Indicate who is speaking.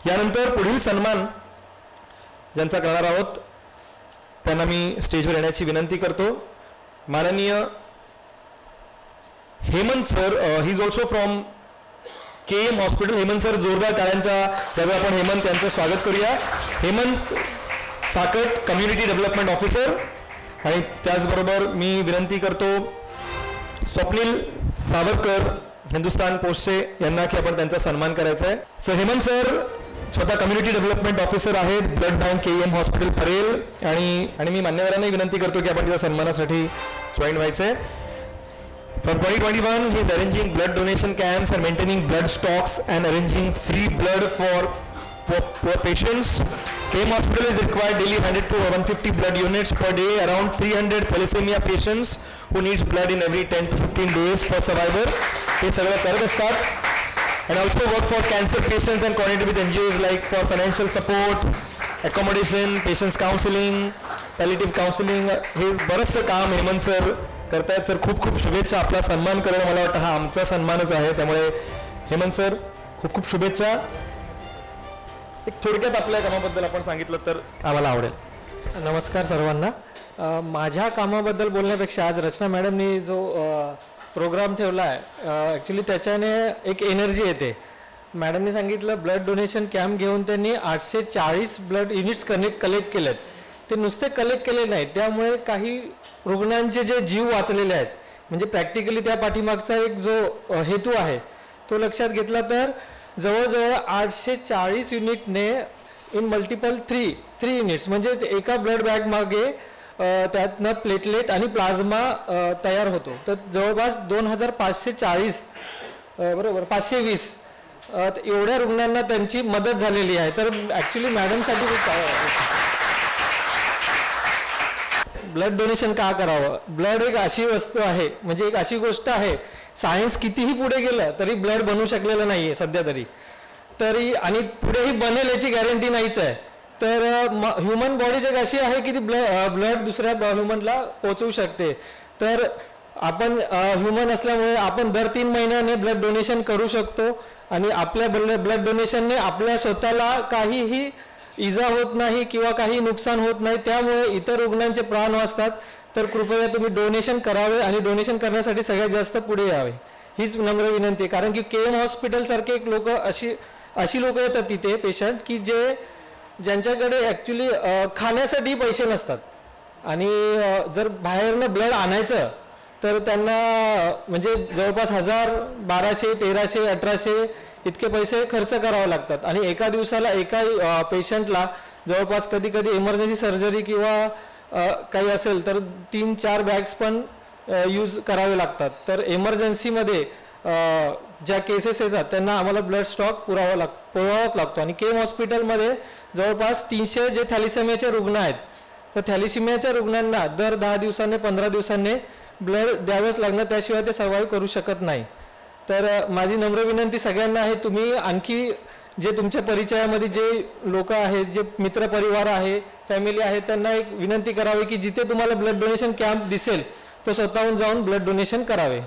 Speaker 1: यानंतर पुढील सन्मान ज्यांचा करणार आहोत त्यांना मी स्टेजवर येण्याची विनंती करतो. माननीय Hemant sir, he is also from KM hospital. Hemant sir, जोरदार टाळ्यांच्या यावेळी आपण हेमंत यांचं स्वागत करूया. Hemant Sakat, community development officer. आणि त्याचबरोबर मी विनंती करतो स्वप्नील सावरकर, हिंदुस्तान पोस्टचे, यांना की आपण त्यांचा सन्मान करायचा आहे. सर हेमंत सर स्वतः कम्युनिटी डेव्हलपमेंट ऑफिसर आहेत, blood bank KM hospital Parel. आणि मी मान्यवरांनाही विनंती करतो की आपण त्या सन्मानासाठी जॉईन व्हायचं आहे. From 2021, he is arranging blood donation camps and maintaining blood stocks and arranging free blood for poor patients. KM Hospital is required daily 100 to 150 blood units per day. Around 300 thalassemia patients who needs blood in every 10 to 15 days for survivor. हे सगळं करत असतात. And also work for cancer patients and coordinate with NGOs like for financial support, accommodation, patients counseling, palliative counseling. हे बरंचसं काम Hemant sir करतायत. तर खूप खूप शुभेच्छा. आपला सन्मान करणं मला वाटतं हा आमचा सन्मानच आहे. त्यामुळे हेमंत सर खूप खूप शुभेच्छा. एक थोडक्यात आपल्या कामाबद्दल आपण सांगितलं तर आम्हाला आवडेल.
Speaker 2: नमस्कार सर्वांना. माझ्या कामाबद्दल बोलण्यापेक्षा आज रचना मॅडमनी जो प्रोग्राम ठेवला आहे ॲक्च्युली त्याच्याने एक एनर्जी येते. मॅडमनी सांगितलं ब्लड डोनेशन कॅम्प घेऊन त्यांनी 840 ब्लड युनिट्स कलेक्ट केलेत. ते नुसते कलेक्ट केले नाहीत, त्यामुळे काही रुग्णांचे जे जीव वाचलेले आहेत, म्हणजे प्रॅक्टिकली त्या पाठीमागचा एक जो हेतू आहे तो लक्षात घेतला तर जवळजवळ 840 युनिटने इन मल्टिपल थ्री युनिट्स म्हणजे एका ब्लड बॅग मागे त्यातनं प्लेटलेट आणि प्लाझ्मा तयार होतो. तर जवळपास 2540 बरोबर 520 एवढ्या रुग्णांना त्यांची मदत झालेली आहे. तर ॲक्च्युली मॅडमसाठी ब्लड डोनेशन का करावं? ब्लड एक अशी वस्तू आहे, म्हणजे एक अशी गोष्ट आहे, सायन्स कितीही पुढे गेलं तरी ब्लड बनवू शकलेलं नाही आहे सध्या तरी आणि पुढेही बनेल याची गॅरंटी नाहीच आहे. तर ह्युमन बॉडीज एक अशी आहे की ती ब्लड दुसऱ्या ह्युमनला पोचवू शकते. तर आपण ह्युमन असल्यामुळे आपण दर 3 महिन्याने ब्लड डोनेशन करू शकतो आणि आपल्या ब्लड डोनेशनने आपल्या स्वतःला काहीही इजा होत नाही किंवा काही नुकसान होत नाही, त्यामुळे इतर रुग्णांचे प्राण वाचतात. तर कृपया तुम्ही डोनेशन करावे आणि डोनेशन करण्यासाठी सगळ्यात जास्त पुढे यावे हीच नम्र विनंती आहे. कारण की KM हॉस्पिटलसारखे एक लोक अशी लोक येतात तिथे पेशंट की ज्यांच्याकडे ॲक्च्युली खाण्यासाठी पैसे नसतात आणि जर बाहेरनं ब्लड आणायचं तर त्यांना म्हणजे जवळपास 1000, 1200, 1300, 1800 इतके पैसे खर्च करावे लागतात. आणि एका दिवसाला एका पेशंटला जवळपास कधी कधी इमर्जन्सी सर्जरी किंवा काही असेल तर 3-4 बॅग्स पण यूज करावे लागतात. तर इमर्जन्सीमध्ये ज्या केसेस येतात त्यांना आम्हाला ब्लड स्टॉक पुरवावाच लागतो. आणि KM हॉस्पिटलमध्ये जवळपास 300 जे थॅलिसेमियाचे रुग्ण आहेत, तर थॅलिसेमियाच्या रुग्णांना दर 10 दिवसांनी 15 दिवसांनी ब्लड द्यावेच लागणं, त्याशिवाय ते सर्वाईव्ह करू शकत नाही. तर माझी नम्र विनंती सगळ्यांना आहे, तुम्ही आणखी जे तुमच्या परिचयामध्ये जे लोक आहेत, जे मित्रपरिवार आहे, फॅमिली आहे, त्यांना एक विनंती करावी की जिथे तुम्हाला ब्लड डोनेशन कॅम्प दिसेल तर स्वतःहून जाऊन ब्लड डोनेशन करावे.